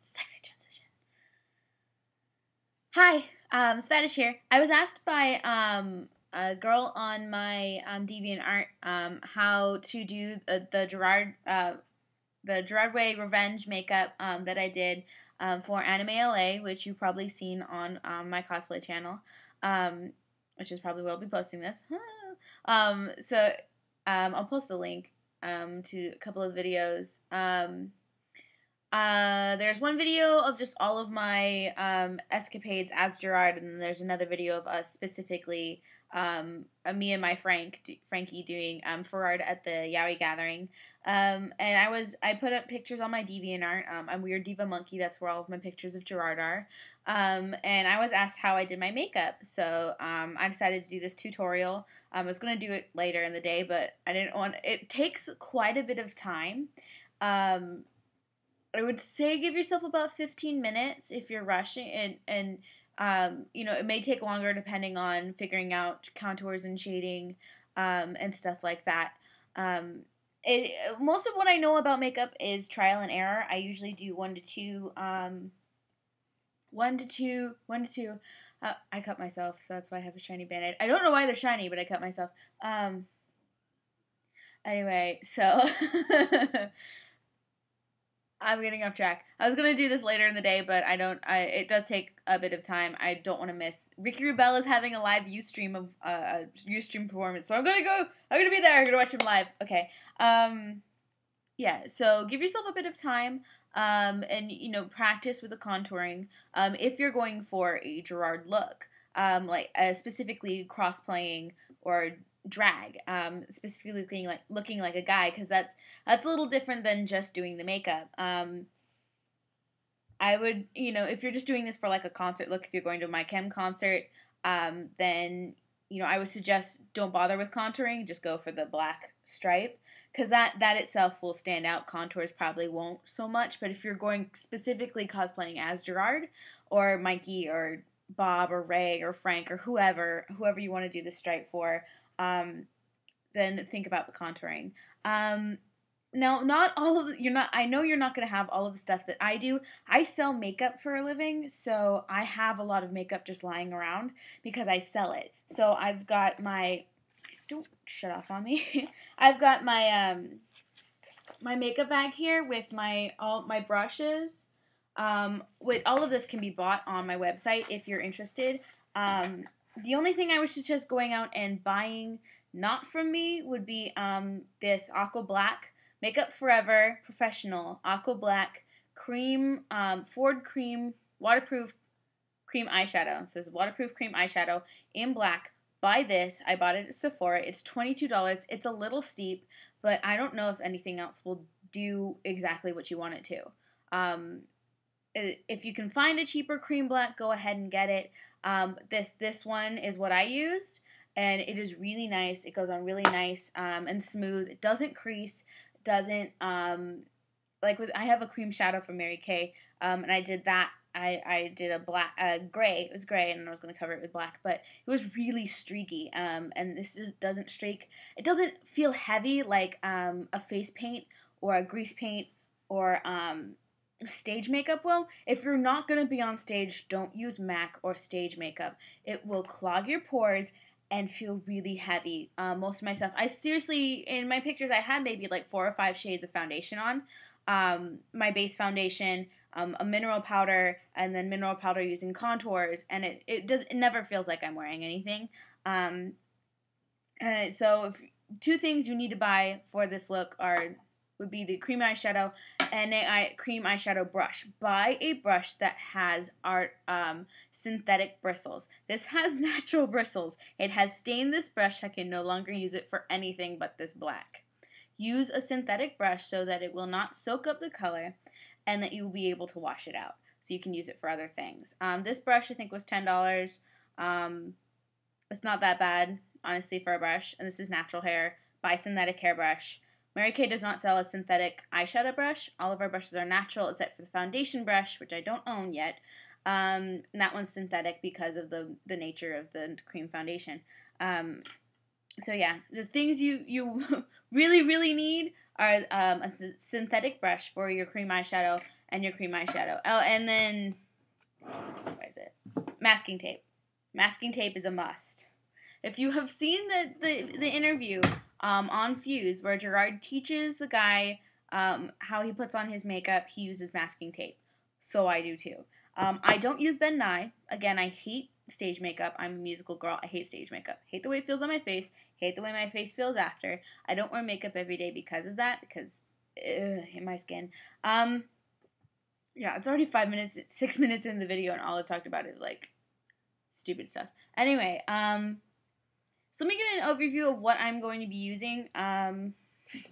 Sexy transition. Hi, Spanish here. I was asked by a girl on my DeviantArt how to do the Gerard Way Revenge makeup that I did for Anime LA, which you've probably seen on my cosplay channel, which is probably where I'll be posting this. I'll post a link to a couple of videos. There's one video of just all of my escapades as Gerard, and then there's another video of us specifically, me and my Frankie doing Gerard at the Yaoi gathering. And I put up pictures on my DeviantArt. I'm Weird Diva Monkey. That's where all of my pictures of Gerard are. And I was asked how I did my makeup, so I decided to do this tutorial. I was gonna do it later in the day, but I didn't want. It takes quite a bit of time. I would say give yourself about 15 minutes if you're rushing, and it may take longer depending on figuring out contours and shading and stuff like that. Most of what I know about makeup is trial and error. I usually do one to two. I cut myself, so that's why I have a shiny band-aid. I don't know why they're shiny, but I cut myself. Anyway, so I'm getting off track. I was gonna do this later in the day, but it does take a bit of time. I don't want to miss. Ricky Rubella is having a live Ustream of Ustream performance, so I'm gonna be there. I'm gonna watch him live. Okay. Yeah. So give yourself a bit of time. And practice with the contouring. If you're going for a Gerard look, specifically cross-playing or drag, specifically looking like a guy, because that's a little different than just doing the makeup. I would, if you're just doing this for like a concert look, if you're going to a My Chem concert, then I would suggest don't bother with contouring, just go for the black stripe, because that itself will stand out. Contours probably won't so much, but if you're going specifically cosplaying as Gerard or Mikey or Bob or Ray or Frank or whoever you want to do the stripe for, then think about the contouring. Now, not all of I know you're not going to have all of the stuff that I do. I sell makeup for a living, so I have a lot of makeup just lying around because I sell it. So I've got my, don't shut off on me. I've got my my makeup bag here with all my brushes. With all of this can be bought on my website if you're interested. The only thing I would suggest going out and buying not from me would be this Aqua Black Makeup Forever Professional Aqua Black Cream Ford Cream Waterproof Cream Eyeshadow. It says waterproof cream eyeshadow in black. Buy this. I bought it at Sephora. It's $22. It's a little steep, but I don't know if anything else will do exactly what you want it to. If you can find a cheaper cream black, go ahead and get it. This one is what I used, and it is really nice. It goes on really nice and smooth. It doesn't crease. Doesn't I have a cream shadow from Mary Kay, and I did that. I did a black, gray. It was gray, and I was going to cover it with black, but it was really streaky. And this just doesn't streak. It doesn't feel heavy like a face paint or a grease paint or stage makeup will. If you're not going to be on stage, don't use MAC or stage makeup. It will clog your pores and feel really heavy. Most of my stuff, I seriously, in my pictures, I had maybe like 4 or 5 shades of foundation on. My base foundation, a mineral powder, and then mineral powder using contours, and it never feels like I'm wearing anything. So two things you need to buy for this look would be the cream eyeshadow and a cream eyeshadow brush. Buy a brush that has synthetic bristles. This has natural bristles. It has stained this brush. I can no longer use it for anything but this black. Use a synthetic brush so that it will not soak up the color and that you will be able to wash it out. So you can use it for other things. This brush I think was $10. It's not that bad, honestly, for a brush. And this is natural hair. Buy synthetic hairbrush. Mary Kay does not sell a synthetic eyeshadow brush. All of our brushes are natural except for the foundation brush, which I don't own yet. And that one's synthetic because of the nature of the cream foundation. So yeah, the things you really, really need are a synthetic brush for your cream eyeshadow and your cream eyeshadow. Oh, and then, what is it? Masking tape. Masking tape is a must. If you have seen the interview on Fuse where Gerard teaches the guy how he puts on his makeup, he uses masking tape. So I do too. I don't use Ben Nye. Again, I hate stage makeup. I'm a musical girl. I hate stage makeup. Hate the way it feels on my face. Hate the way my face feels after. I don't wear makeup every day because of that, because in my skin. Yeah, it's already 6 minutes in the video, and all I've talked about is like stupid stuff. Anyway, so let me give an overview of what I'm going to be using.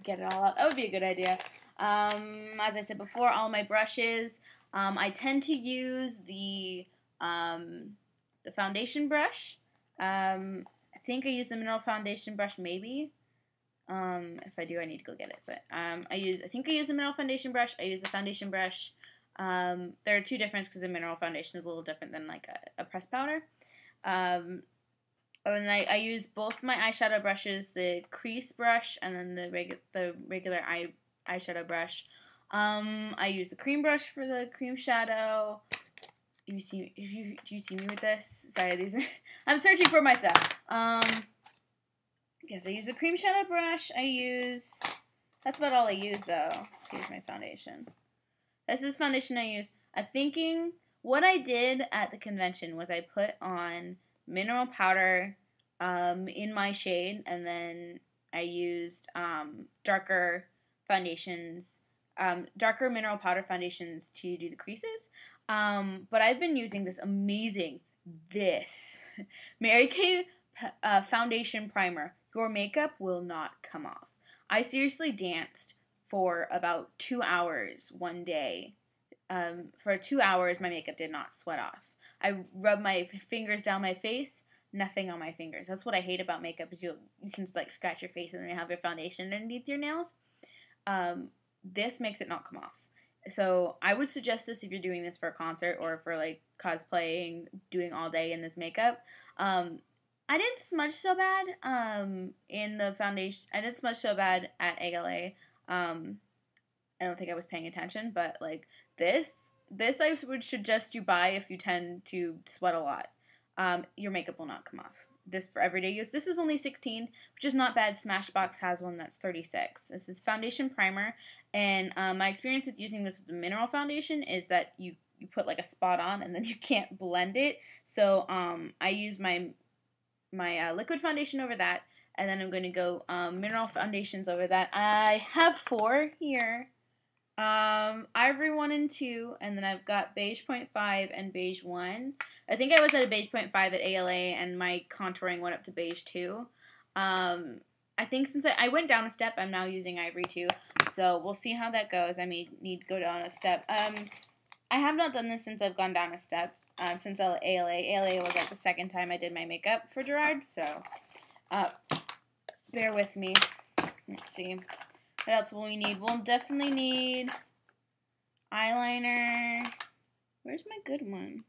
Get it all out. That would be a good idea. As I said before, all my brushes. I tend to use the foundation brush. I think I use the mineral foundation brush, maybe. If I do, I need to go get it. But I think I use the mineral foundation brush. I use the foundation brush. There are two differences because the mineral foundation is a little different than like a pressed powder. And I use both my eyeshadow brushes, the crease brush and then the regular eyeshadow brush. I use the cream brush for the cream shadow. Do you see me with this? Sorry, I'm searching for my stuff. Yes, I use the cream shadow brush. That's about all I use though. Here's my foundation. This is foundation I use. I'm thinking what I did at the convention was I put on mineral powder in my shade, and then I used darker foundations, darker mineral powder foundations to do the creases. But I've been using this amazing, Mary Kay foundation primer. Your makeup will not come off. I seriously danced for about 2 hours one day. For 2 hours, my makeup did not sweat off. I rubbed my fingers down my face, nothing on my fingers. That's what I hate about makeup, is you can like scratch your face and then you have your foundation underneath your nails. This makes it not come off. So I would suggest this if you're doing this for a concert or for like cosplaying, doing all day in this makeup. I didn't smudge so bad in the foundation. I didn't smudge so bad at ALA. I don't think I was paying attention, but like this I would suggest you buy if you tend to sweat a lot. Your makeup will not come off. This for everyday use. This is only $16, which is not bad. Smashbox has one that's $36. This is foundation primer, and my experience with using this with the mineral foundation is that you put like a spot on and then you can't blend it. So I use my liquid foundation over that, and then I'm going to go mineral foundations over that. I have 4 here. Ivory 1 and 2, and then I've got beige 0.5 and beige 1. I think I was at a beige 0.5 at ALA, and my contouring went up to beige 2. I think since I went down a step, I'm now using ivory 2, so we'll see how that goes. I may need to go down a step. I have not done this since I've gone down a step, since ALA. ALA was like the second time I did my makeup for Gerard, so bear with me. Let's see. What else will we need? We'll definitely need eyeliner. Where's my good one?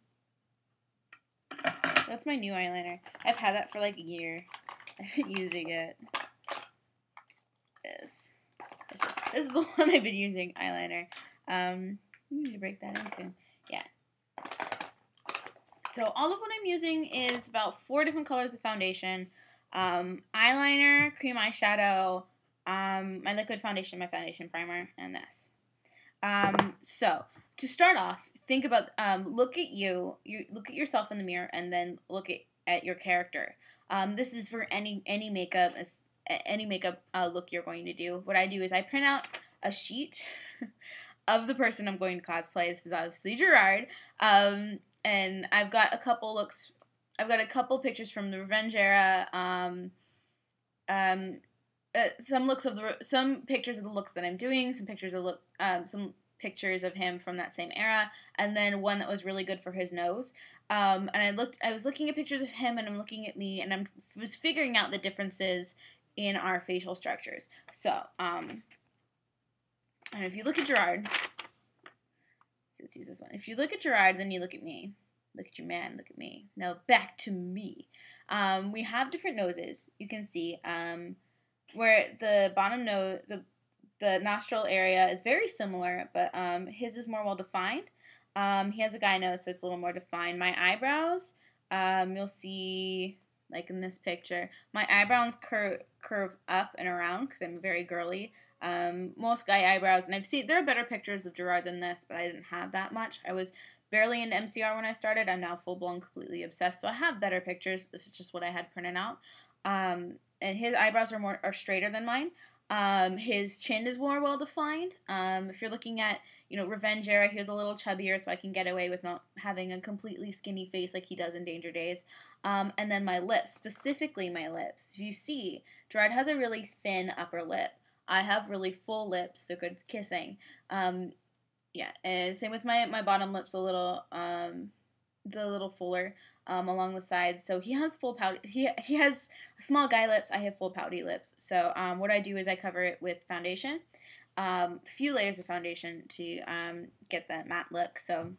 That's my new eyeliner. I've had that for like a year. I've been using it. This is the one I've been using, eyeliner. We need to break that in soon. Yeah. So all of what I'm using is about 4 different colors of foundation. Eyeliner, cream eyeshadow, my liquid foundation, my foundation primer, and this. So to start off, think about look at look at yourself in the mirror, and then look at your character. This is for any makeup look you're going to do. What I do is I print out a sheet of the person I'm going to cosplay. This is obviously Gerard, and I've got a couple looks. I've got a couple pictures from the Revenge era. Some pictures of the looks that I'm doing, some pictures of him from that same era, and then one that was really good for his nose. And I was looking at pictures of him, and I'm looking at me, and I was figuring out the differences in our facial structures. So, and if you look at Gerard, let's use this one. If you look at Gerard, then you look at me. Look at your man, look at me. Now back to me. We have different noses. You can see, where the the nostril area is very similar, but his is more well defined. He has a guy nose, so it's a little more defined. My eyebrows, you'll see, like in this picture, my eyebrows curve up and around because I'm very girly. Most guy eyebrows, and I've seen, there are better pictures of Gerard than this, but I didn't have that much. I was barely into MCR when I started. I'm now full-blown completely obsessed, so I have better pictures. This is just what I had printed out. And his eyebrows are straighter than mine. His chin is more well defined. If you're looking at, Revenge era, he was a little chubbier, so I can get away with not having a completely skinny face like he does in Danger Days. And then my lips, specifically my lips. If you see, Gerard has a really thin upper lip. I have really full lips, so good for kissing. Yeah, and same with my bottom lips, the little fuller along the sides. So he has full pout. He has small guy lips. I have full pouty lips. So what I do is I cover it with foundation, a few layers of foundation to get that matte look. So